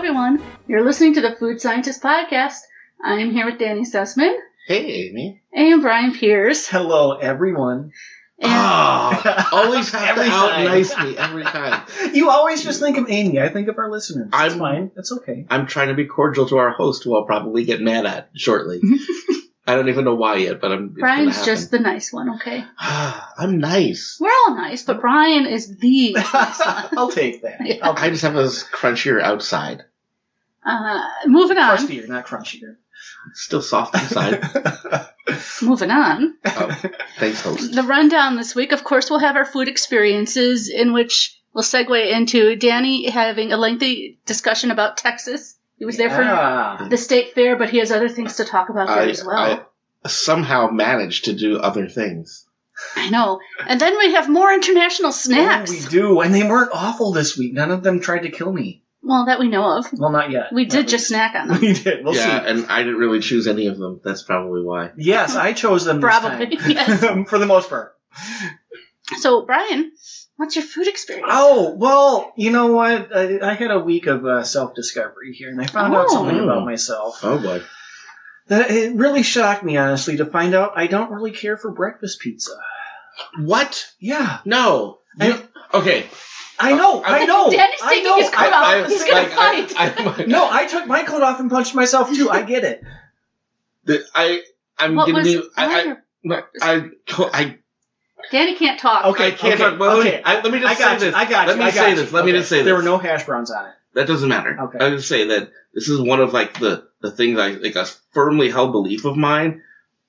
everyone. You're listening to the Food Scientist Podcast. I'm here with Danny Sussman. Hey, Amy. And Bryan Pierce. Hello, everyone. Always have to out-nice me every time. You always just think of Amy. I think of our listeners. It's fine. It's okay. I'm trying to be cordial to our host, who I'll probably get mad at shortly. I don't even know why yet, but Brian's just the nice one, okay? I'm nice. We're all nice, but Bryan is the nice one. I'll take that. Yeah. I just have a crunchier outside. Moving on. Crustier, not crunchier. Still soft inside. Moving on. Oh, thanks, host. The rundown this week, of course, we'll have our food experiences, in which we'll segue into Danny having a lengthy discussion about Texas. He was there for the state fair, but he has other things to talk about there as well. I somehow managed to do other things. I know. And then we have more international snacks. Oh, we do, and they weren't awful this week. None of them tried to kill me. Well, that we know of. Well, not yet. We did just snack on them. We did. We'll see. And I didn't really choose any of them. That's probably why. Yes, I chose them Probably, this time. yes. For the most part. So, Bryan, what's your food experience? Oh, well, you know what? I had a week of self-discovery here, and I found out something about myself. Oh, boy. That it really shocked me, honestly, to find out I don't really care for breakfast pizza. What? Yeah. No. Okay. I know. Danny's taking his coat off. He's going to fight. No, I took my coat off and punched myself, too. I get it. I'm what going was to be... Danny can't talk. Okay, I can't talk. Well, okay. Let me just say this. Let me just say this. There were no hash browns on it. That doesn't matter. Okay. I would say that this is one of the things a firmly held belief of mine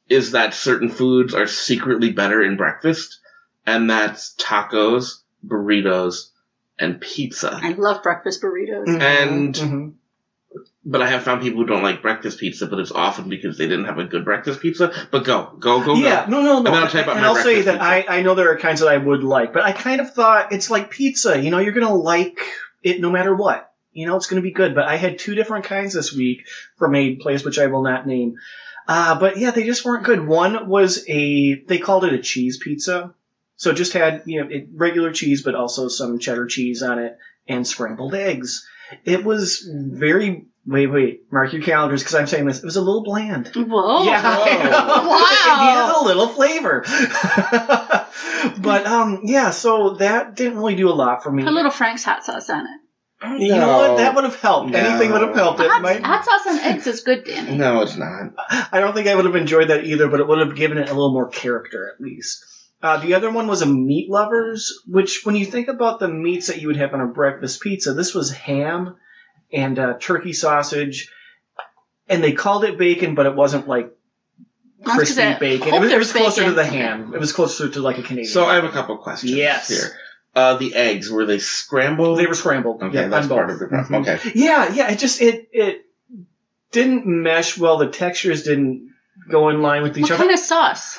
is that certain foods are secretly better in breakfast, and that's tacos, burritos, and pizza. I love breakfast burritos. And but I have found people who don't like breakfast pizza, but it's often because they didn't have a good breakfast pizza. But go. Yeah, no. And then I'll tell you about and my I'll say that pizza. I know there are kinds that I would like, but I kind of thought it's like pizza. You know, you're going to like it no matter what. You know, it's going to be good. But I had two different kinds this week from a place which I will not name. But yeah, they just weren't good. One was they called it a cheese pizza. So it just had, regular cheese, but also some cheddar cheese on it and scrambled eggs. It was very... Wait. Mark your calendars, because I'm saying this. It was a little bland. Whoa. Yeah. Wow. It needed a little flavor. But, so that didn't really do a lot for me. Put a little Frank's hot sauce on it. You know what? That would have helped. No. Anything would have helped. Hot sauce on eggs is good, Danny. No, it's not. I don't think I would have enjoyed that either, but it would have given it a little more character, at least. The other one was a Meat Lovers, which when you think about the meats that you would have on a breakfast pizza, this was ham and turkey sausage, and they called it bacon, but it wasn't like crispy bacon. It was closer to the ham. It was closer to like a Canadian. So I have a couple questions here. The eggs, were they scrambled? They were scrambled. Okay, yeah, that's part of the problem. Okay. Yeah, it didn't mesh well. The textures didn't go in line with each What other. kind of sauce?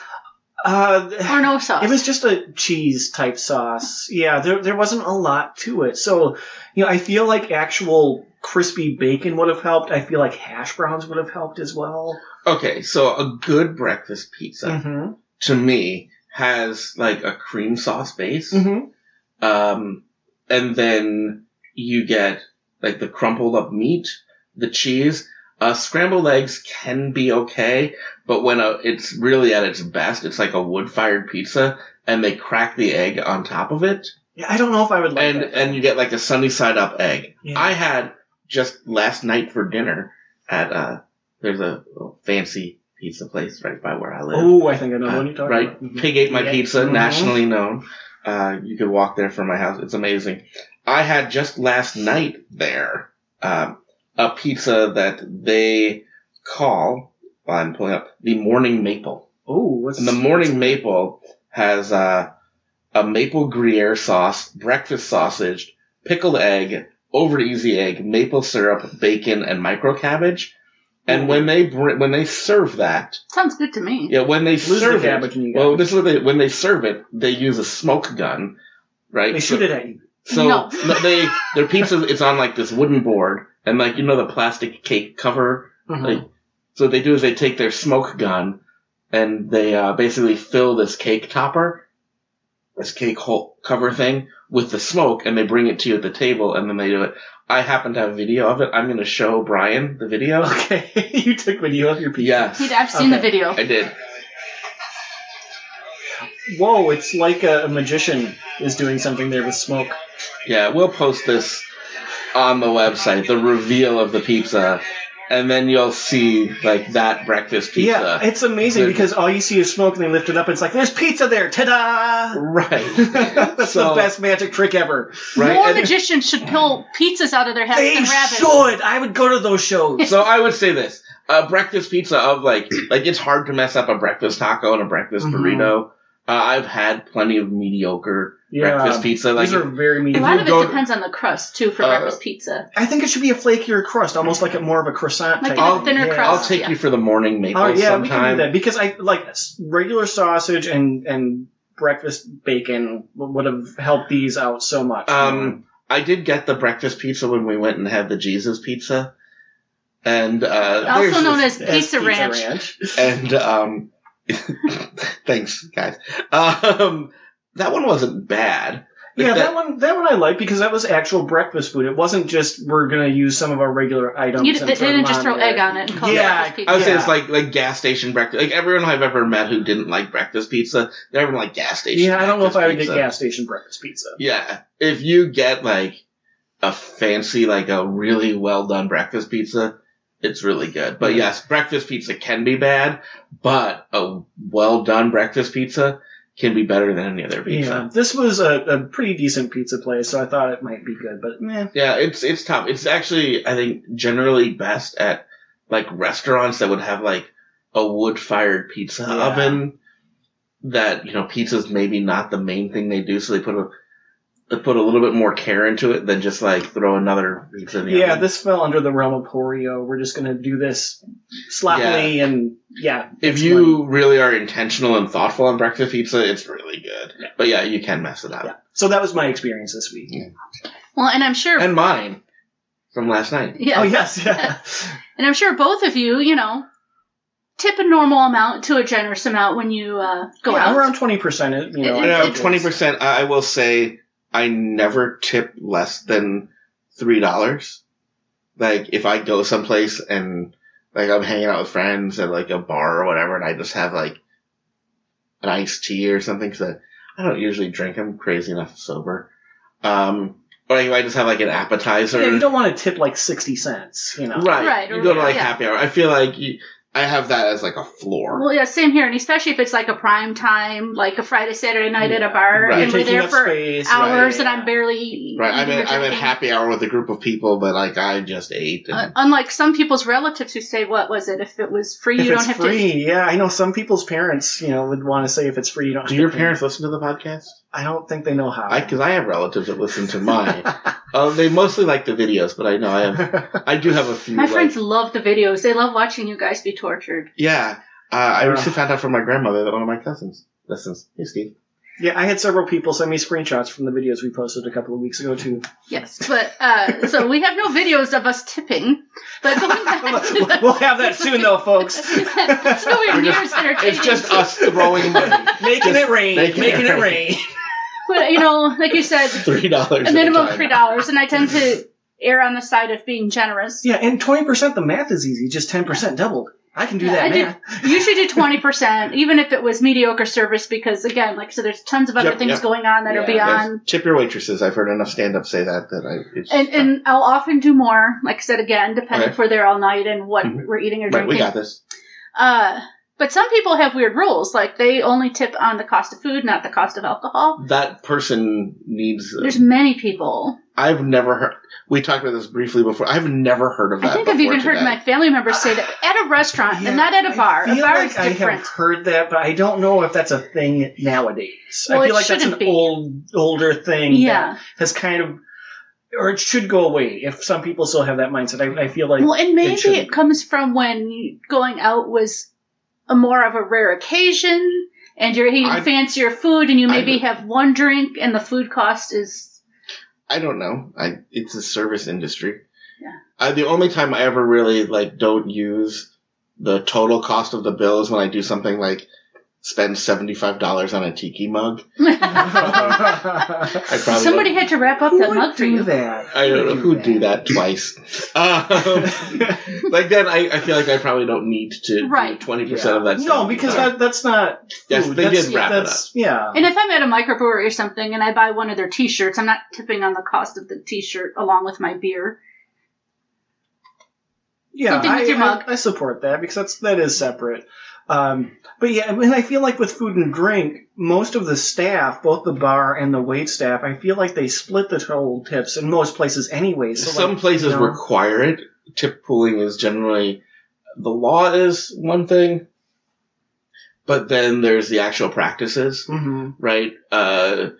Or no sauce? It was just a cheese type sauce. Yeah, there wasn't a lot to it. So, I feel like actual crispy bacon would have helped. I feel like hash browns would have helped as well. Okay, so a good breakfast pizza, to me, has like a cream sauce base. And then you get like the crumpled up meat, the cheese. Scrambled eggs can be okay, but when it's really at its best, it's like a wood-fired pizza, and they crack the egg on top of it. Yeah, I don't know if I would like that. And you get like a sunny-side-up egg. Yeah. I had just last night for dinner at there's a fancy pizza place right by where I live. Oh, I think I know what you're talking about. Right, Pig Ate My Pizza, nationally known. You could walk there from my house. It's amazing. I had just last night there a pizza that they call, I'm pulling up, the Morning Maple. Oh, and the Morning Maple has a maple Gruyere sauce, breakfast sausage, pickled egg, over easy egg, maple syrup, bacon, and micro cabbage. And when they serve that, sounds good to me. Yeah, when they serve it, well, this is when they serve it, they use a smoke gun, right? They shoot it at you. So their pizza, it's on like this wooden board, and like the plastic cake cover. So what they do is they take their smoke gun and they basically fill this cake topper, this cake cover thing, with the smoke, and they bring it to you at the table, and then they do it. I happen to have video of it. I'm going to show Bryan the video. Okay. You took video of your pizza? Yes. I've seen the video. I did. Whoa, it's like a magician is doing something there with smoke. Yeah, we'll post this on the website, the reveal of the pizza, and then you'll see, like, that breakfast pizza. Yeah, it's amazing because all you see is smoke and they lift it up and it's like, there's pizza there! Ta-da! Right. That's the best magic trick ever. Right? More magicians should pull pizzas out of their heads than rabbits. They should! I would go to those shows. So I would say this. A breakfast pizza of, like it's hard to mess up a breakfast taco and a breakfast burrito. I've had plenty of mediocre breakfast pizza. These are very mediocre. A lot of it depends on the crust, too, for breakfast pizza. I think it should be a flakier crust, almost like more of a croissant type. Like a thinner crust. I'll take you for the morning maple sometime. We can do that. Because I like regular sausage and breakfast bacon would have helped these out so much. I did get the breakfast pizza when we went and had the Jesus pizza. And also known as Pizza Ranch. And thanks, guys. That one wasn't bad. Yeah, that one I liked because that was actual breakfast food. It wasn't just we're gonna use some of our regular items. They didn't just throw egg on it and call it breakfast pizza. I would say it's like gas station breakfast. Like everyone I've ever met who didn't like breakfast pizza, they're everyone like gas station. Yeah, I don't know if I would get gas station breakfast pizza. Yeah, if you get like a fancy, like a really well done breakfast pizza, it's really good. But yes, breakfast pizza can be bad, but a well done breakfast pizza can be better than any other pizza. Yeah, this was a pretty decent pizza place, so I thought it might be good, but meh. Yeah, it's tough. It's actually, I think, generally best at like restaurants that would have like a wood-fired pizza oven. That, you know, pizza's maybe not the main thing they do, so they put a little bit more care into it than just like throw another pizza in the oven. Yeah, this fell under the realm of Oreo. We're just gonna do this sloppily and if you really are intentional and thoughtful on breakfast pizza, it's really good. Yeah. But yeah, you can mess it up. Yeah. So that was my experience this week. Yeah. Well, and I'm sure... And mine. From last night. Yeah. Oh, yes, yeah. And I'm sure both of you, tip a normal amount to a generous amount when you go out. Around 20%. 20%, I will say I never tip less than $3. Like, if I go someplace and... Like, I'm hanging out with friends at, like, a bar or whatever, and I just have, like, an iced tea or something, because I don't usually drink. I'm crazy enough sober. Or I just have, like, an appetizer. Yeah, you don't want to tip, like, 60 cents, Right. You go to, like, happy hour. I feel like I have that as, like, a floor. Well, yeah, same here, and especially if it's, like, a prime time, like a Friday, Saturday night at a bar, and we're there for hours, and I'm barely... Right, I'm at happy hour with a group of people, but, like, I just ate. Unlike some people's relatives who say, what was it, if it was free, you don't have to... If it's free, yeah, I know some people's parents, would want to say if it's free, you don't have to... Do your parents listen to the podcast? I don't think they know how. Because I have relatives that listen to mine. They mostly like the videos, but I know I do have a few. My friends love the videos. They love watching you guys be tortured. Yeah. I recently found out from my grandmother that one of my cousins listens. Hey, Steve. Yeah, I had several people send me screenshots from the videos we posted a couple of weeks ago, too. Yes, but, so we have no videos of us tipping, but going back to We'll have that soon, though, folks. It's just us throwing money. Making it rain. Making it rain. But, like you said, $3 a minimum of $3, and I tend to err on the side of being generous. Yeah, and 20%, the math is easy, just 10% doubled. I can do that, man. Usually do 20%, even if it was mediocre service, because, again, like I said, there's tons of other things going on that are beyond. Yes. Tip your waitresses. I've heard enough stand-ups say that. And I'll often do more, like I said, again, depending if we're there all night and what we're eating or drinking. Right, we got this. But some people have weird rules, like they only tip on the cost of food, not the cost of alcohol. That person needs... There's many people. I've never heard... We talked about this briefly before. I've never heard of that. I think I've even heard my family members say that at a restaurant and not at a bar. A bar is different. I have heard that, but I don't know if that's a thing nowadays. Well, I feel like that's an older thing that has kind of... Or it should go away if some people still have that mindset. I feel like... Well, and maybe it comes from when going out was a more of a rare occasion, and you're eating fancier food, and you maybe have one drink, and the food cost is... I don't know. It's a service industry. Yeah. The only time I ever really don't use the total cost of the bill is when I do something like spend $75 on a tiki mug. Somebody had to wrap up that mug for you. I don't know who'd do that twice. Like then, I feel like I probably don't need to do 20% of that. No, because that's not food. Yes, they did wrap it up. Yeah. And if I'm at a microbrewery or something and I buy one of their T-shirts, I'm not tipping on the cost of the T-shirt along with my beer. Yeah, I support that because that is separate. But yeah, I mean, I feel like with food and drink, most of the staff, both the bar and the wait staff, I feel like they split the total tips in most places anyway. So some places require it. Tip pooling is generally, the law is one thing, but then there's the actual practices, right? But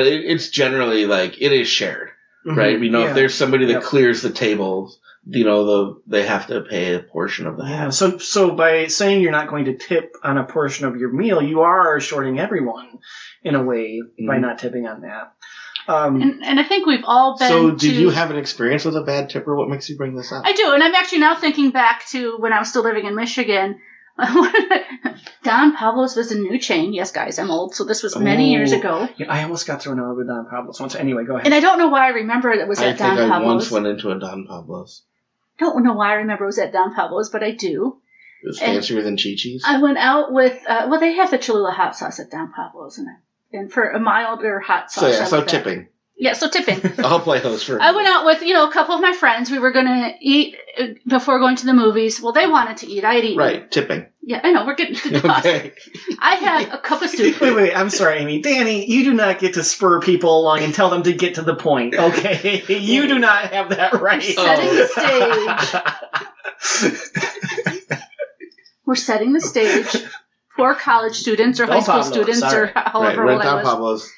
it's generally like, it is shared, right? You know, if there's somebody that clears the tables, you know, they have to pay a portion of that. Yeah, so by saying you're not going to tip on a portion of your meal, you are shorting everyone in a way by not tipping on that. And I think we've all been. So, did you have an experience with a bad tipper? What makes you bring this up? I do, and I'm actually now thinking back to when I was still living in Michigan. Don Pablo's was a new chain. Yes, guys, I'm old, so this was many years ago. Yeah, I almost got thrown out with Don Pablo's once. Anyway, go ahead. And I don't know why I remember it was at Don Pablo's. I once went into a Don Pablo's. Don't know why I remember it was at Don Pablo's, but I do. It was fancier than Chi-Chi's. I went out with, they have the Cholula hot sauce at Don Pablo's, and for a milder hot sauce. So tipping. Yeah, so tipping. I'll play host for. I went out with, a couple of my friends. We were going to eat before going to the movies. Well, they wanted to eat. I had eaten. Right, tipping. Yeah, I know. We're getting to the cost. Okay. I had a cup of soup. Wait. I'm sorry, Amy. Danny, you do not get to spur people along and tell them to get to the point, okay? You do not have that right. Setting the stage. We're setting the stage for college students or high school students or however old I was. Pablo's.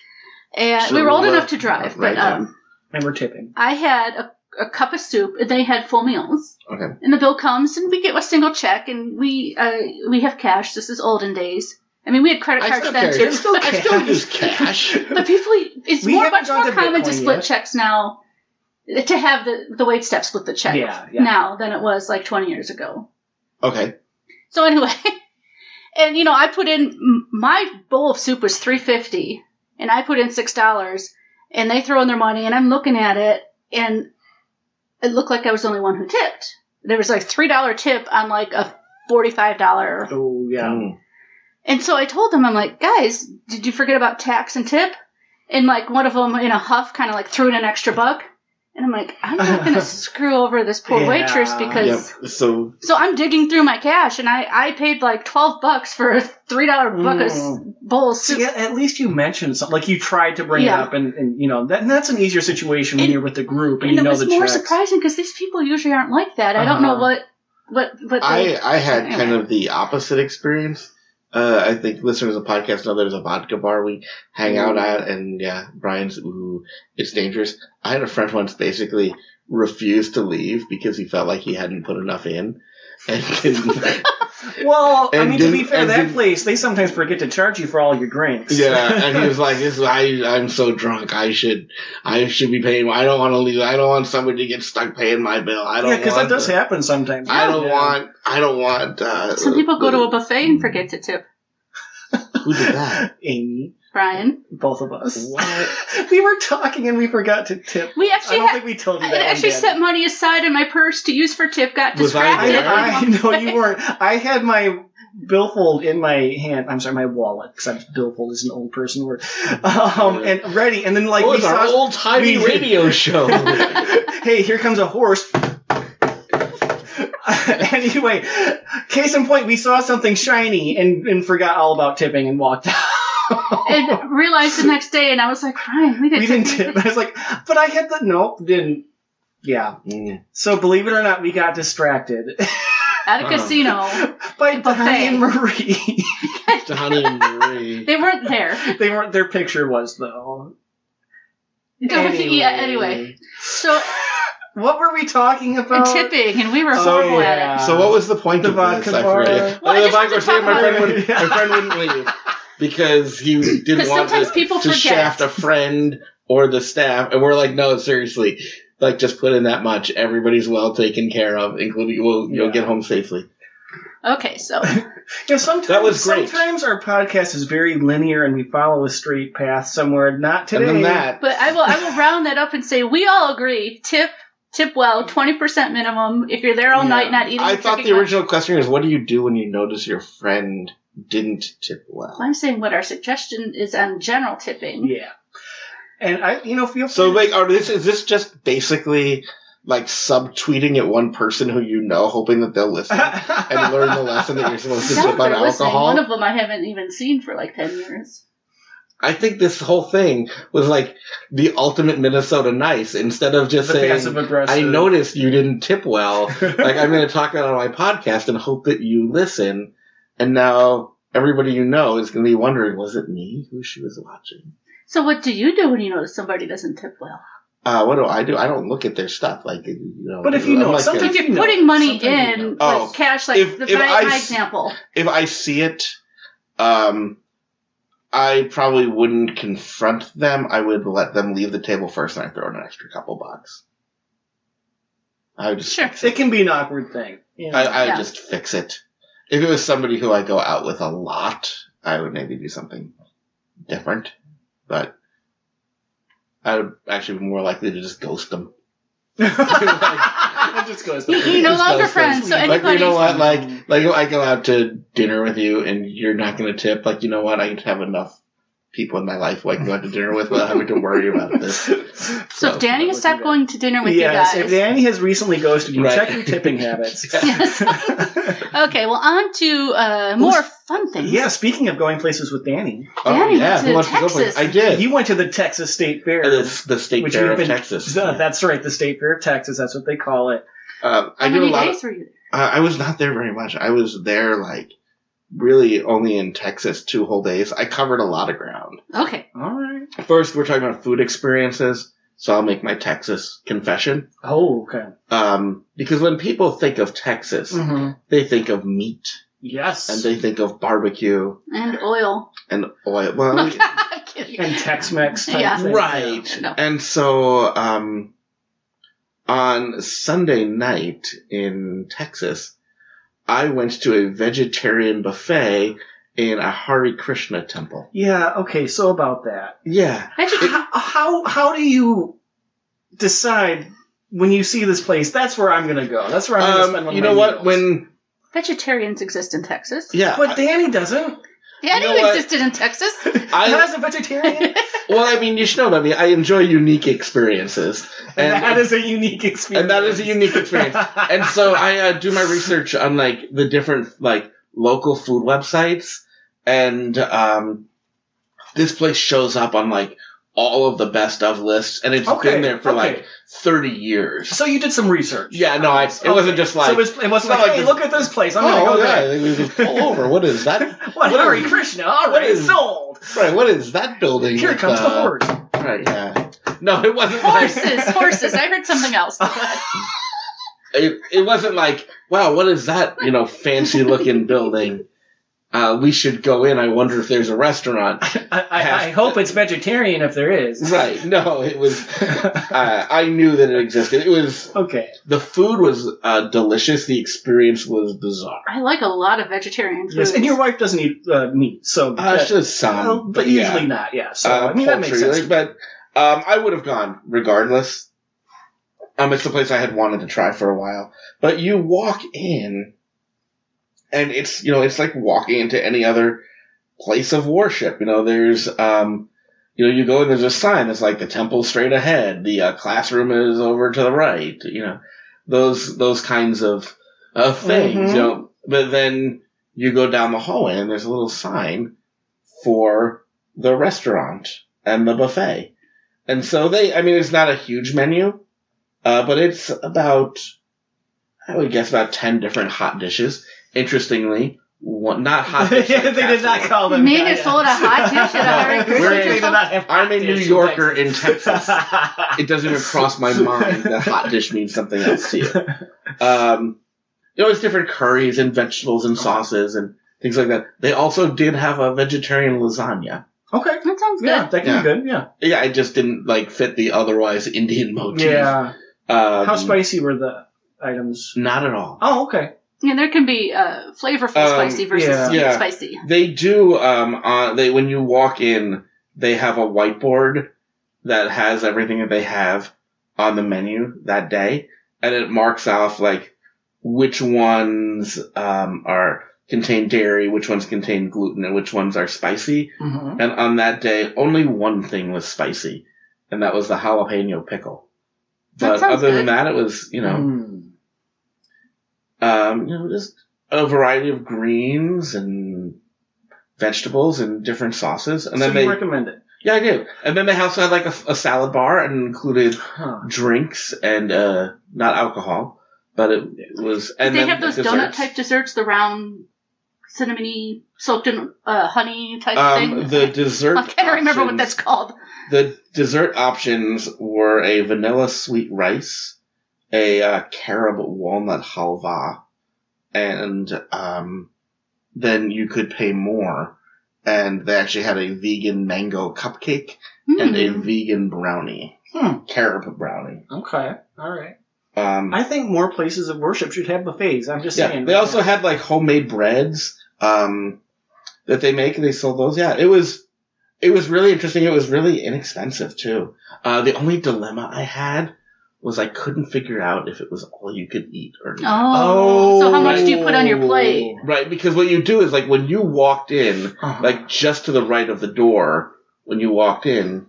And we were old enough to drive, but and we're tipping. I had a cup of soup, and they had full meals. Okay. And the bill comes, and we get a single check, and we have cash. This is olden days. I mean, we had credit cards then too. I still use cash. But people, it's much more common to split checks now. To have the wait staff split the check now than it was like 20 years ago. Okay. So anyway, and I put in my bowl of soup was $3.50. And I put in $6, and they throw in their money, and I'm looking at it, and it looked like I was the only one who tipped. There was like $3 tip on like a $45. Oh, yeah. And so I told them, I'm like, guys, did you forget about tax and tip? And like one of them in a huff kind of like threw in an extra $1. And I'm like, I'm not going to screw over this poor waitress because... Yep. So I'm digging through my cash, and I paid like $12 for a $3 bowl of soup. Yeah, at least you mentioned something. Like you tried to bring it up, and that's an easier situation when you're with the group and you know the checks. It was more surprising because these people usually aren't like that. I don't know what I had kind of the opposite experience. I think listeners of the podcast know there's a vodka bar we hang out at, and Bryan's, it's dangerous. I had a friend once basically refused to leave because he felt like he hadn't put enough in. And well, I mean, to be fair, that place, they sometimes forget to charge you for all your drinks. Yeah, and he was like, I'm so drunk, I should be paying, I don't want to leave, I don't want somebody to get stuck paying my bill. Because that does happen sometimes. I don't want. Some people go to a buffet and forget to tip. Who did that? Amy. Brian. Both of us. What? We were talking and we forgot to tip. I don't think we told you that. I actually set money aside in my purse to use for tip. Got distracted. I know you weren't. I had my billfold in my hand. I'm sorry, my wallet, because billfold is an old person word. And ready, and then like we saw our old timey radio show. Hey, here comes a horse. Anyway, case in point, we saw something shiny and forgot all about tipping and walked out. And realized the next day, and I was like, Brian, we didn't tip. I was like, but I had didn't. Yeah. So believe it or not, we got distracted. At a casino. By Donnie and Marie. Donnie and Marie. They weren't there. They weren't. Their picture was, though. Anyway. So... What were we talking about? Tipping, and we were horrible at it. So what was the point of this? I forget. Well, my friend wouldn't leave because he didn't want to shaft a friend or the staff. And we're like, no, seriously. Like, just put in that much. Everybody's well taken care of, including you'll get home safely. Okay, so sometimes that was great. Sometimes our podcast is very linear and we follow a straight path somewhere. Not today. And then that. But I will round that up and say we all agree. Tip well, 20% minimum. If you're there all night not eating. I thought the original question was, what do you do when you notice your friend didn't tip well? I'm saying what our suggestion is on general tipping. Yeah. And feel free. So is this just basically like subtweeting at one person who you know, hoping that they'll listen and learn the lesson that you're supposed to tip on alcohol? One of them I haven't even seen for like 10 years. I think this whole thing was like the ultimate Minnesota nice. Instead of just saying, I noticed you didn't tip well, like I'm going to talk about it on my podcast and hope that you listen. And now everybody you know is going to be wondering, was it me who she was watching? So what do you do when you notice somebody doesn't tip well? What do? I don't look at their stuff. Like, but if you know, like if you're putting money in, like cash, like my example. If I see it, I probably wouldn't confront them. I would let them leave the table first, and I throw in an extra couple bucks. I would just it can be an awkward thing. I would just fix it. If it was somebody who I go out with a lot, I would maybe do something different. But I would actually be more likely to just ghost them. Just ghost them. You're no longer friends, so anybody. Like, you know what? Like if I go out to dinner with you and you're not going to tip, like, you know what? I have enough people in my life who I can go out to dinner with without having to worry about this. So if Danny has stopped going to dinner with you guys. Yes, if Danny has recently ghosted you, check your tipping habits. Yes. Okay, well, on to more fun things. Yeah, speaking of going places with Danny. Danny went to Texas. I did. You went to the Texas State Fair. The State Fair of Texas. That's right, the State Fair of Texas. That's what they call it. How many days were you there? I was not there very much. I was there, like, really only in Texas 2 whole days. I covered a lot of ground. Okay. All right. First, we're talking about food experiences, so I'll make my Texas confession. Oh, okay. Because when people think of Texas, they think of meat. Yes. And they think of barbecue. And oil. Well, and Tex-Mex type thing. Right. No. And so, on Sunday night in Texas, I went to a vegetarian buffet in a Hare Krishna temple. Yeah, okay, so about that. Yeah. How do you decide when you see this place, that's where I'm going to go? That's where I'm going to spend one of my You know what? meals. When vegetarians exist in Texas. Yeah. But Danny doesn't. Danny existed in Texas. As a vegetarian? Well, I mean, you should know about me. I enjoy unique experiences. And that is a unique experience. And so I do my research on, like, the different, like, local food websites. And this place shows up on, like, all of the best of lists. And it's been there for, like, 30 years. So you did some research. Yeah, no, it wasn't just like... So it wasn't like, hey, look at this place. I'm going to go there. We just pull over. What is that? Hare Krishna. All right, sold. Right, what is that building? Here comes the horse. Right, yeah. No, it wasn't Horses. I heard something else. It wasn't like, wow, what is that, fancy-looking building? We should go in. I wonder if there's a restaurant. I hope it's vegetarian if there is. Right. No, it was... I knew that it existed. It was... Okay. The food was delicious. The experience was bizarre. I like a lot of vegetarian food. Yes, and your wife doesn't eat meat, so... just some. But usually not, yeah. So, that makes sense. But I would have gone regardless. It's the place I had wanted to try for a while. But you walk in... And it's, it's like walking into any other place of worship. There's, you go and there's a sign that's like the temple straight ahead. The classroom is over to the right. Those kinds of things, But then you go down the hallway and there's a little sign for the restaurant and the buffet. And so it's not a huge menu, but it's about, I would guess about 10 different hot dishes. Interestingly, not hot dishes. They did not call them. You made it sold a hot dish at a I'm a New Yorker in Texas. It doesn't even cross my mind that hot dish means something else to you. It's different curries and vegetables and sauces and things like that. They also did have a vegetarian lasagna. Okay, that sounds good. Yeah, that can be good. Yeah. Yeah, it just didn't fit the otherwise Indian motif. Yeah. How spicy were the items? Not at all. Oh, okay. Yeah, there can be flavorful spicy versus sweet spicy. They do. When you walk in, they have a whiteboard that has everything that they have on the menu that day, and it marks off like which ones contain dairy, which ones contain gluten, and which ones are spicy. Mm-hmm. And on that day, only one thing was spicy, and that was the jalapeno pickle. But other than that, it was just a variety of greens and vegetables and different sauces. And so then you recommend it? Yeah, I do. And then they also had like a salad bar and included drinks and not alcohol, but it was. And they have those donut type desserts, the round cinnamony soaked in honey type thing. The dessert. I can't remember what that's called. The dessert options were a vanilla sweet rice, a carob walnut halva, and then you could pay more. And they actually had a vegan mango cupcake and a vegan brownie. Carob brownie. Okay. All right. I think more places of worship should have buffets. I'm just saying. They also had like homemade breads that they make, and they sold those. Yeah, it was really interesting. It was really inexpensive too. The only dilemma I had was I couldn't figure out if it was all you could eat or not. Oh, so how much do you put on your plate? Right, because what you do is like when you walked in, like just to the right of the door, when you walked in,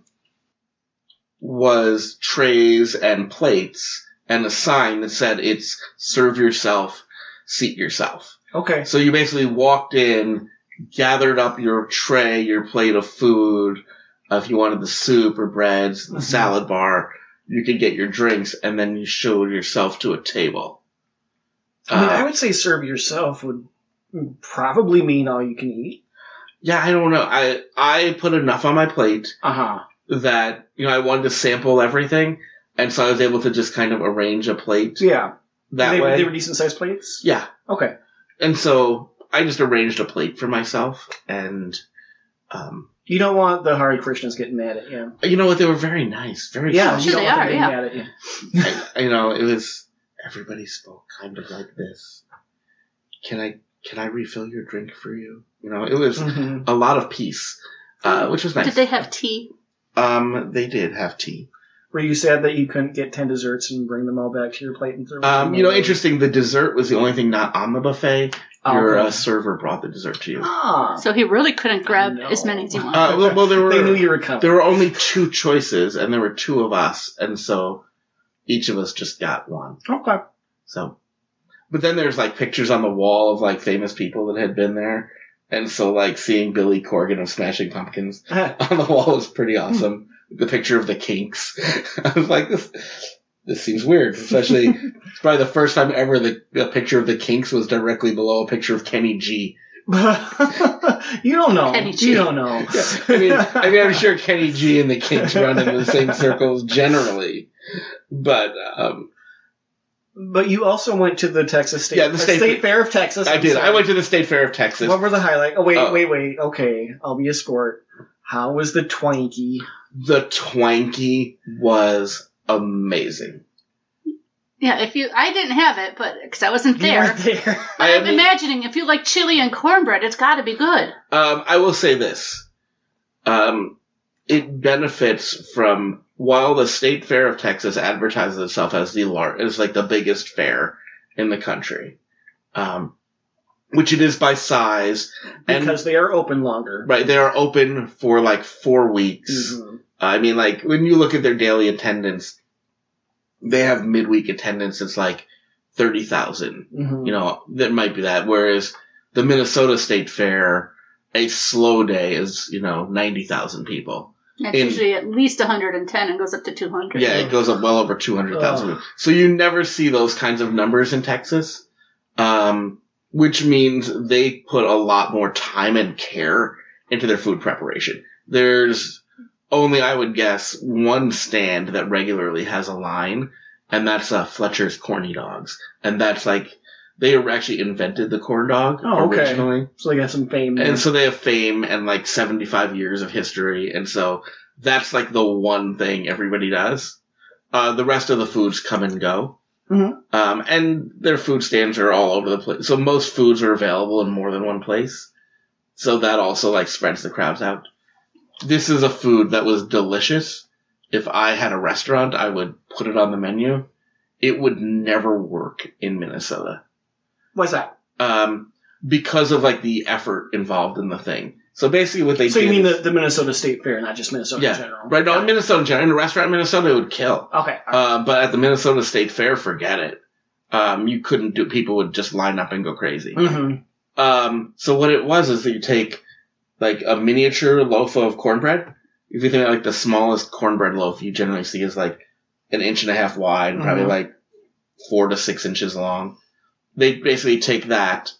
was trays and plates and a sign that said it's serve yourself, seat yourself. Okay. So you basically walked in, gathered up your tray, your plate of food, if you wanted the soup or breads, the salad bar, you could get your drinks, and then you showed yourself to a table. I mean, I would say serve yourself would probably mean all you can eat. Yeah, I don't know. I put enough on my plate that, I wanted to sample everything, and so I was able to just kind of arrange a plate. Yeah. That way. They were decent-sized plates? Yeah. Okay. And so I just arranged a plate for myself, and... you don't want the Hare Krishnas getting mad at you. You know what? They were very nice. Very yeah, sure they are, mad at you. It was... Everybody spoke kind of like this. Can I refill your drink for you? It was a lot of peace, which was nice. Did they have tea? They did have tea. Were you sad that you couldn't get 10 desserts and bring them all back to your plate and throw them? Interesting. The dessert was the only thing not on the buffet. Your server brought the dessert to you. So he really couldn't grab as many as he wanted. They knew you were coming. There were only 2 choices, and there were 2 of us, and so each of us just got one. Okay. So, but then there's like pictures on the wall of like famous people that had been there, and so like seeing Billy Corgan of Smashing Pumpkins on the wall was pretty awesome. The picture of the Kinks. I was like, this seems weird. Especially, it's probably the first time ever the picture of the Kinks was directly below a picture of Kenny G. You don't know. Kenny G. You don't know. Yeah. I mean, I'm sure Kenny G and the Kinks run in the same circles generally, but you also went to the Texas State Fair of Texas. I did. I went to the State Fair of Texas. What were the highlights? Oh, wait. Okay, I'll be a sport. How was the Twanky? The Twanky was amazing. Yeah, I didn't have it, but because I wasn't there. You weren't there. I'm imagining if you like chili and cornbread, it's got to be good. I will say this: it benefits from, while the State Fair of Texas advertises itself as the biggest fair in the country, which it is by size, because they are open longer. Right, they are open for like 4 weeks. Mm-hmm. I mean, like when you look at their daily attendance, they have midweek attendance that's like 30,000. Mm-hmm. That might be that. Whereas the Minnesota State Fair, a slow day is 90,000 people. That's usually at least 110 and goes up to 200. Yeah, it goes up well over 200,000. So you never see those kinds of numbers in Texas, which means they put a lot more time and care into their food preparation. There's only, I would guess, one stand that regularly has a line, and that's Fletcher's Corny Dogs. And that's like, they actually invented the corn dog originally. So they got some fame there. And so they have fame and like 75 years of history. And so that's like the one thing everybody does. The rest of the foods come and go. Mm-hmm. And their food stands are all over the place. So most foods are available in more than one place. So that also like spreads the crowds out. This is a food that was delicious. If I had a restaurant, I would put it on the menu. It would never work in Minnesota. What's that? Because of like the effort involved in the thing. So basically what they did... So you mean the Minnesota State Fair, not just Minnesota in general? Right, no, Minnesota in general. In a restaurant in Minnesota, it would kill. Okay. But at the Minnesota State Fair, forget it. You couldn't do... People would just line up and go crazy. Mm-hmm. So what it was is that you take like a miniature loaf of cornbread. If you think about like the smallest cornbread loaf you generally see is like 1.5 inches wide, and probably like 4 to 6 inches long. They basically take that,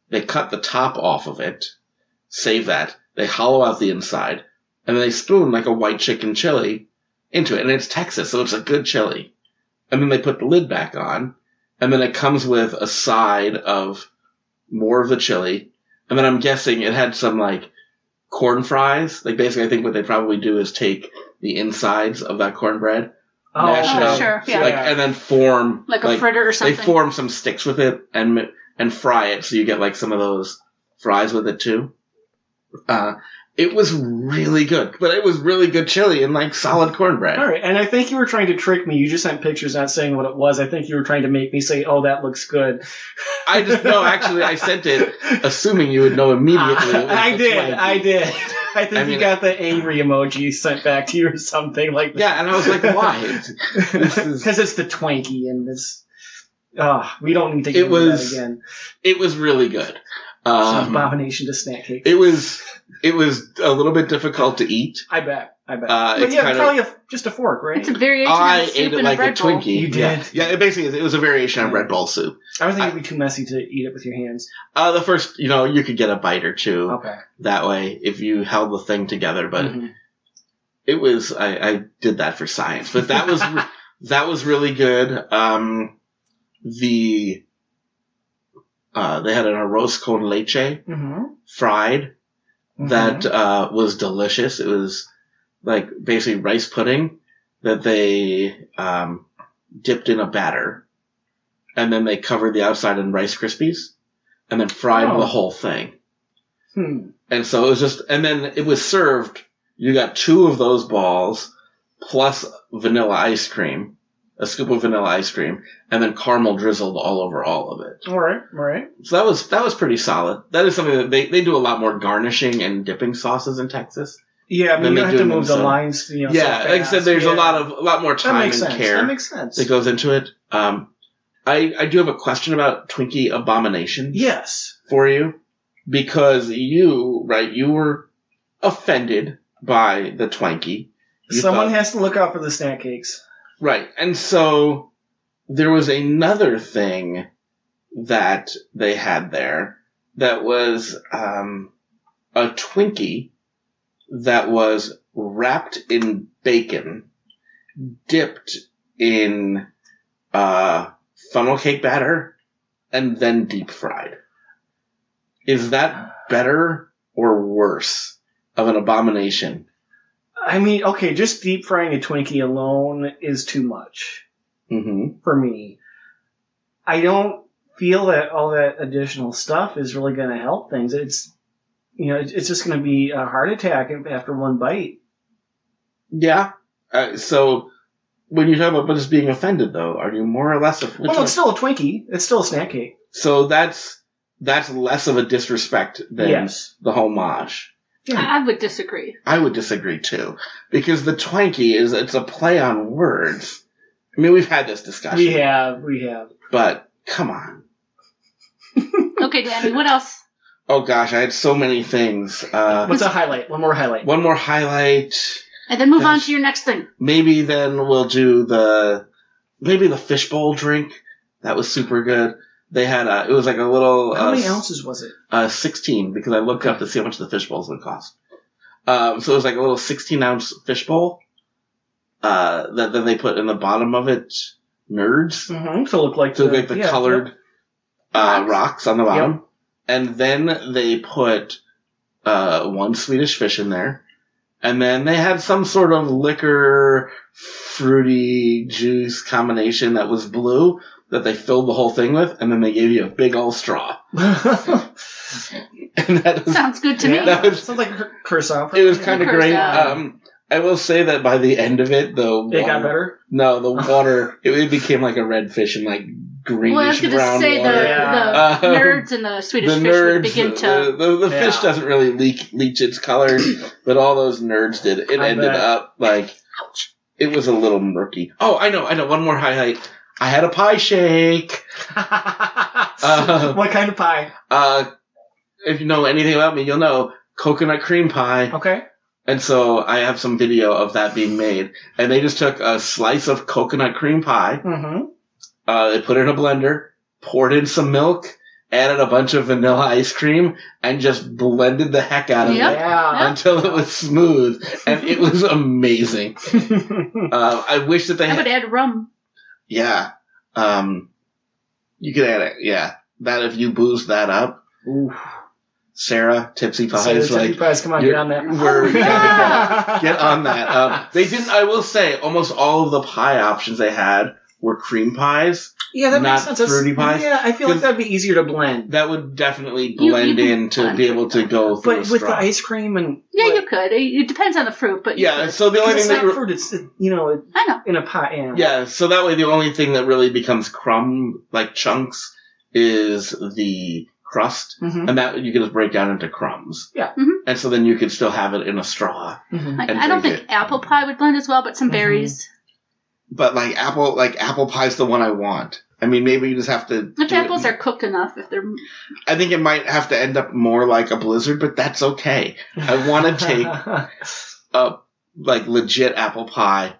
they cut the top off of it, save that, they hollow out the inside, and then they spoon like a white chicken chili into it. And it's Texas, so it's a good chili. And then they put the lid back on, and then it comes with a side of more of the chili. And then I'm guessing it had some like corn fries. Like basically I think what they probably do is take the insides of that cornbread, mash it up, sure, yeah. like, and then form like a fritter or something. They form some sticks with it and fry it, so you get like some of those fries with it too. It was really good, but it was really good chili and like solid cornbread. All right, and I think you were trying to trick me. You just sent pictures, not saying what it was. I think you were trying to make me say, "Oh, that looks good." Actually, I sent it assuming you would know immediately. I did. I think you got the angry emoji sent back to you or something like that. Yeah, and I was like, why? Because it's the Twinkie, and this. We don't need to get into that again. It was really good. It's an abomination to snack cake. It was a little bit difficult to eat. I bet. But yeah, probably just a fork, right? It's a variation I on soup ate it in like a bread a Twinkie. bowl. You did? Yeah, it was a variation on bread bowl soup. I was thinking it'd be too messy to eat it with your hands. The first, you could get a bite or two. Okay. That way, if you held the thing together. But it was, I did that for science. But that was that was really good. They had an arroz con leche fried that was delicious. It was like basically rice pudding that they dipped in a batter, and then they covered the outside in Rice Krispies, and then fried the whole thing. And so it was just, and then it was served. You got 2 of those balls plus vanilla ice cream. A scoop of vanilla ice cream, and then caramel drizzled all over all of it. All right. So that was pretty solid. That is something that they do a lot more garnishing and dipping sauces in Texas. Yeah, I mean, you don't have to move the lines. So like I said, there's a lot more time and care that makes sense. that goes into it. I do have a question about Twinkie abominations. Yes, for you, because you were offended by the Twinkie. Someone has to look out for the snack cakes. Right, and so there was another thing that they had there that was a Twinkie that was wrapped in bacon, dipped in funnel cake batter, and then deep fried. Is that better or worse of an abomination? I mean, okay, just deep frying a Twinkie alone is too much for me. I don't feel that all that additional stuff is really going to help things. It's just going to be a heart attack after one bite. Yeah. So when you talk about just being offended, though, are you more or less? It's still a Twinkie. It's still a snack cake. So that's less of a disrespect than the homage. Yeah. I would disagree. I would disagree too, because the Twinkie it's a play on words. I mean, we've had this discussion. We have. But come on. Okay, Danny, what else? Oh gosh, I had so many things. What's a highlight? One more highlight. And then move on to your next thing. Maybe then we'll do the fishbowl drink. That was super good. They had it was like a little... How many ounces was it? 16, because I looked up to see how much the fishbowls would cost. So it was like a little 16-ounce fishbowl that then they put in the bottom of it nerds. To look like the colored rocks on the bottom. Yep. And then they put 1 Swedish fish in there, And then they had some sort of liquor, fruity juice combination that was blue that they filled the whole thing with, and then they gave you a big old straw. And that was, sounds good to me. Sounds like croissant. It was kind of great. I will say that by the end of it, it got better? No, the water, it became like a red fish and like greenish brown Well, I was going to say water. the nerds and the Swedish fish would begin to... The fish doesn't really leach its color, but all those nerds did. It ended up like... Ouch. It was a little murky. Oh, I know. One more highlight. I had a pie shake. What kind of pie? If you know anything about me, you'll know coconut cream pie. Okay. And so I have some video of that being made. And they just took a slice of coconut cream pie. Mm-hmm. They put it in a blender, poured in some milk, added a bunch of vanilla ice cream, and just blended the heck out of it until it was smooth. And it was amazing. I wish that I would add rum. Yeah. You could add it. Yeah. That if you booze that up. Ooh. Sarah, Tipsy Pies. Tipsy Pies, come on, get on that. Get on that. They didn't, I will say, almost all of the pie options they had were cream pies. Yeah, that makes sense. Not fruity pies. Yeah, I feel like that'd be easier to blend. That would definitely blend in to be able to go through But with the ice cream and... Yeah, you could. It depends on the fruit, but so the only thing that... It's fruit, it's, I know. In a pie, Yeah, so that way the only thing that really becomes like chunks, is the crust, and that you can just break down into crumbs. Yeah. Mm-hmm. And so then you could still have it in a straw. Mm-hmm. I don't think apple pie would blend as well, but some berries. But apple pie's the one I want. I mean, maybe you just have to... If apples are cooked enough, if they're... I think it might have to end up more like a blizzard, but that's okay. I want to take a legit apple pie,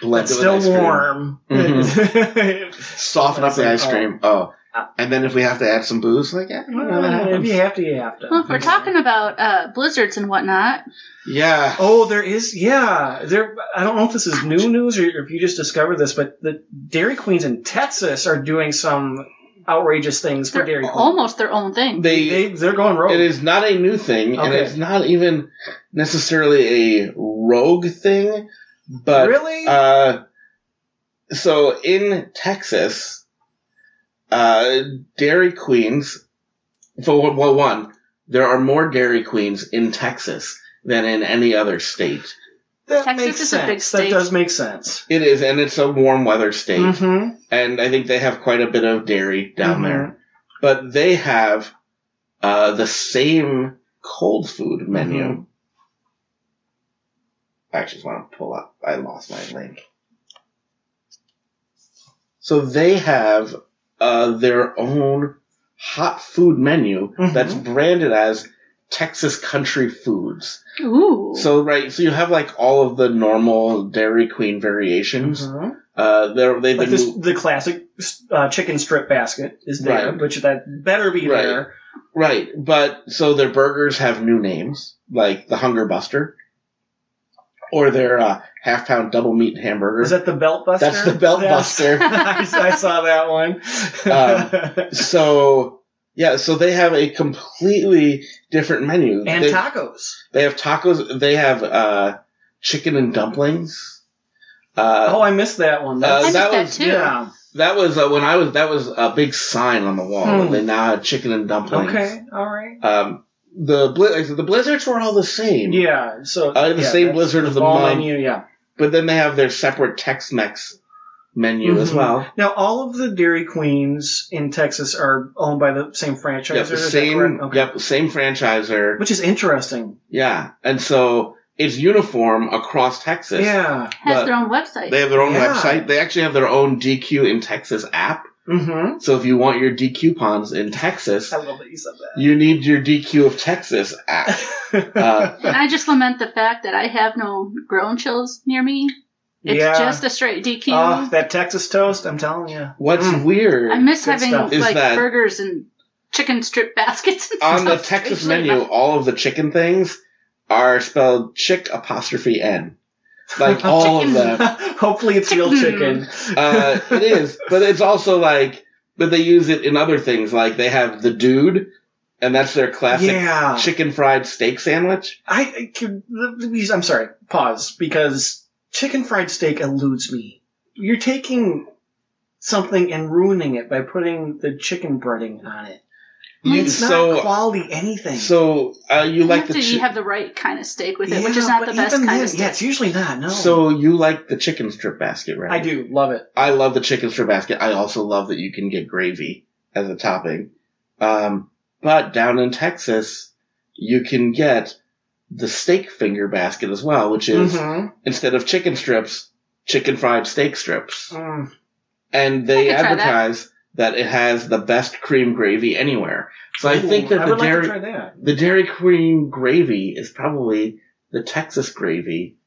blend it with ice cream. Still warm. Mm-hmm. Soften up the ice cream. Oh. And then if we have to add some booze, if you have to, you have to. Well, if we're talking about blizzards and whatnot. Yeah. Oh, there is, I don't know if this is new news or if you just discovered this, but the Dairy Queens in Texas are doing some outrageous things for Dairy Queen. Almost their own thing. They're going rogue. It is not a new thing, and it's not even necessarily a rogue thing, but... Really? So in Texas... Dairy Queens, there are more Dairy Queens in Texas than in any other state. That Texas makes is sense. a big state. That does make sense. It is, and it's a warm weather state. Mm-hmm. And I think they have quite a bit of dairy down there. But they have the same cold food menu. Mm-hmm. I actually just want to pull up. I lost my link. So they have... their own hot food menu that's branded as Texas Country Foods. Ooh. So you have all of the normal Dairy Queen variations. The classic chicken strip basket is there, which that better be there. Right, but so their burgers have new names, like the Hunger Buster. Or their half-pound double meat hamburger. Is that the Belt Buster? That's the Belt Buster. I saw that one. So they have a completely different menu. And tacos. They have tacos. They have chicken and dumplings. I missed that one. I missed that too. Yeah. That was that was a big sign on the wall. They now had chicken and dumplings. Okay, all right. The blizzards were all the same. Yeah, so the same blizzard of the month. Menu, yeah. But then they have their separate Tex-Mex menu as well. Now, all of the Dairy Queens in Texas are owned by the same franchiser. Yep, same franchisor. Which is interesting. Yeah, and so it's uniform across Texas. Yeah, has their own website. They have their own website. They actually have their own DQ in Texas app. Mm-hmm. So if you want your DQ coupons in Texas, I love that you said that. You need your DQ of Texas app. And I just lament the fact that I have no grown chills near me. It's just a straight DQ. Oh, that Texas toast, I'm telling you. What's weird? I miss having burgers and chicken strip baskets. And on the Texas menu, all of the chicken things are spelled chick''N. Like all of them. Hopefully it's real chicken. It is, but it's also but they use it in other things. Like they have the dude, And that's their classic chicken fried steak sandwich. I'm sorry, pause, because chicken fried steak eludes me. You're taking something and ruining it by putting the chicken breading on it. It's not quality anything. So you have the right kind of steak with it, which is not the best kind of steak. Yeah, it's usually not, no. So you like the chicken strip basket, right? I do. Love it. I love the chicken strip basket. I also love that you can get gravy as a topping. But down in Texas, you can get the steak finger basket as well, which is, instead of chicken strips, chicken fried steak strips. And they advertise that it has the best cream gravy anywhere. So I think that the Dairy Queen gravy is probably the Texas gravy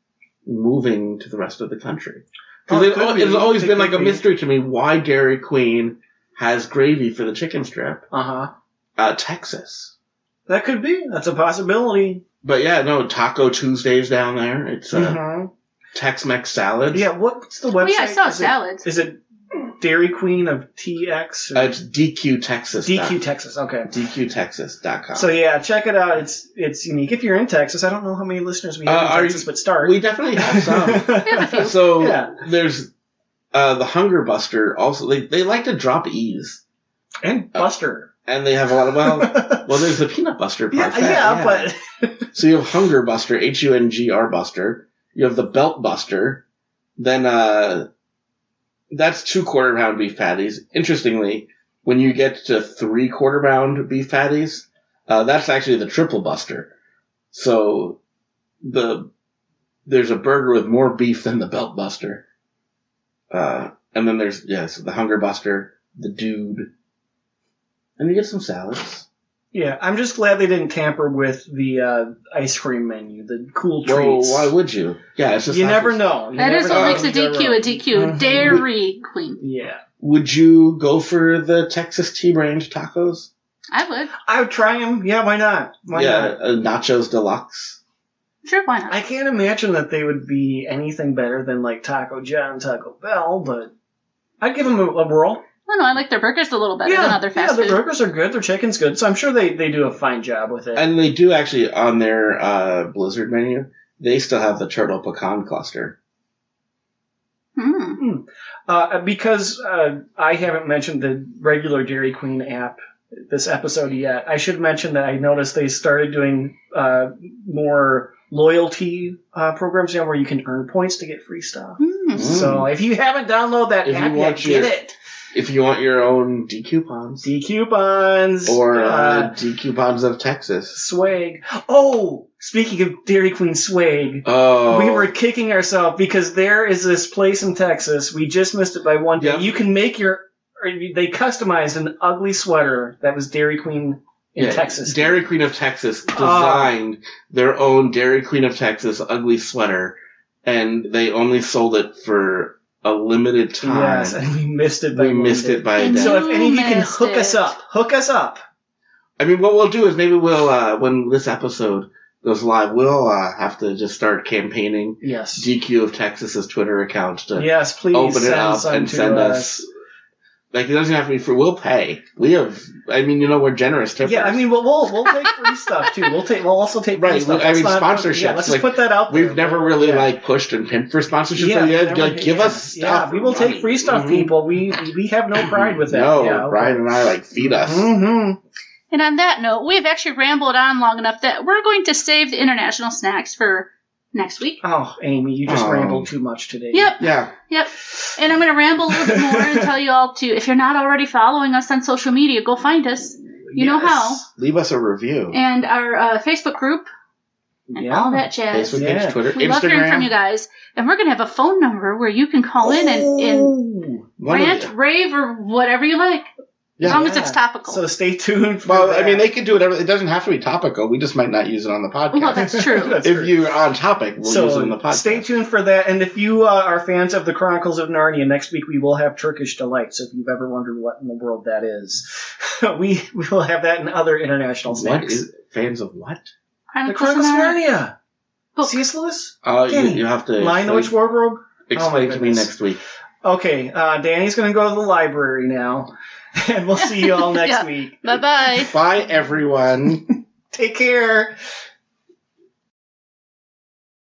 moving to the rest of the country. Because it's always been like a mystery to me why Dairy Queen has gravy for the chicken strip. Texas. That could be. That's a possibility. But yeah, no, Taco Tuesdays down there. It's Tex-Mex salads. Yeah, what's the website? Oh yeah, I saw salads. Is it Dairy Queen of TX? It's DQ Texas. DQ Texas, okay. DQTexas.com. So yeah, check it out. It's unique. If you're in Texas, I don't know how many listeners we have in Texas, but start. We definitely have some. We have a few. So there's the Hunger Buster. Also, they like to drop E's. And Buster. And they have a lot of, well, there's the Peanut Buster part. But... So you have Hunger Buster, HUNGR Buster. You have the Belt Buster. Then, that's 2 quarter-pound beef patties. Interestingly, when you get to 3 quarter-pound beef patties, that's actually the Triple Buster. So, there's a burger with more beef than the Belt Buster. And then there's, the Hunger Buster, the Dude. And you get some salads. Yeah, I'm just glad they didn't tamper with the ice cream menu, the cool treats. Well, why would you? Yeah, it's just you never know. That is what makes a DQ a DQ. Dairy Queen. Yeah. Would you go for the Texas T-brand tacos? I would. I would try them. Yeah, why not? Why not? Nachos Deluxe. Sure, why not? I can't imagine that they would be anything better than like Taco John, Taco Bell, but I'd give them a whirl. No, I like their burgers a little better than other fast food. Yeah, their burgers are good. Their chicken's good. So I'm sure they do a fine job with it. And they do actually, on their Blizzard menu, they still have the turtle pecan cluster. Because I haven't mentioned the regular Dairy Queen app this episode yet, I should mention that I noticed they started doing more loyalty programs now where you can earn points to get free stuff. So if you haven't downloaded that app yet, get it. If you want your own D-coupons. D-coupons. Or D-coupons of Texas. Swag. Oh, speaking of Dairy Queen swag, we were kicking ourselves because there is this place in Texas. We just missed it by one day. Yep. You can make they customized an ugly sweater that was Dairy Queen in Texas. Dairy Queen of Texas designed their own Dairy Queen of Texas ugly sweater, and they only sold it for a limited time. Yes, and we missed it by a day. So if any of you can hook us up. I mean, what we'll do is maybe we'll, when this episode goes live, we'll have to just start campaigning DQ of Texas's Twitter account to please open it up and send us. Like, it doesn't have to be free. We'll pay. We have. I mean, we're generous tippers. Yeah, I mean, we'll take free stuff too. We'll also take free stuff. I mean, sponsorships. Yeah, let's just put that out there. We've never really pushed and pimped for sponsorships. Give us stuff. Yeah, we will take free stuff, people. We have no pride with that. No, Bryan and I feed us. Mm-hmm. And on that note, we've actually rambled on long enough that we're going to save the international snacks for next week. Oh, Amy, you just rambled too much today. Yep. Yeah. Yep. And I'm going to ramble a little bit more and tell you all to, if you're not already following us on social media, go find us. You know how. Leave us a review. And our Facebook group. And all that jazz. Facebook page, Twitter, we love hearing from you guys. And we're going to have a phone number where you can call in and rant, rave, or whatever you like. As long as it's topical. So stay tuned for that. I mean, they can do whatever. It doesn't have to be topical. We just might not use it on the podcast. Well, that's true. If you're on topic, we'll use it on the podcast. Stay tuned for that. And if you are fans of the Chronicles of Narnia, next week we will have Turkish Delight. So if you've ever wondered what in the world that is, we will have that and other international snacks. Fans of what? The Chronicles of Narnia. C.S. Lewis? You have to... Lion the Witch Wardrobe? Explain to me next week. Okay, Danny's going to go to the library now. And we'll see you all next week. Bye-bye. Bye, everyone. Take care.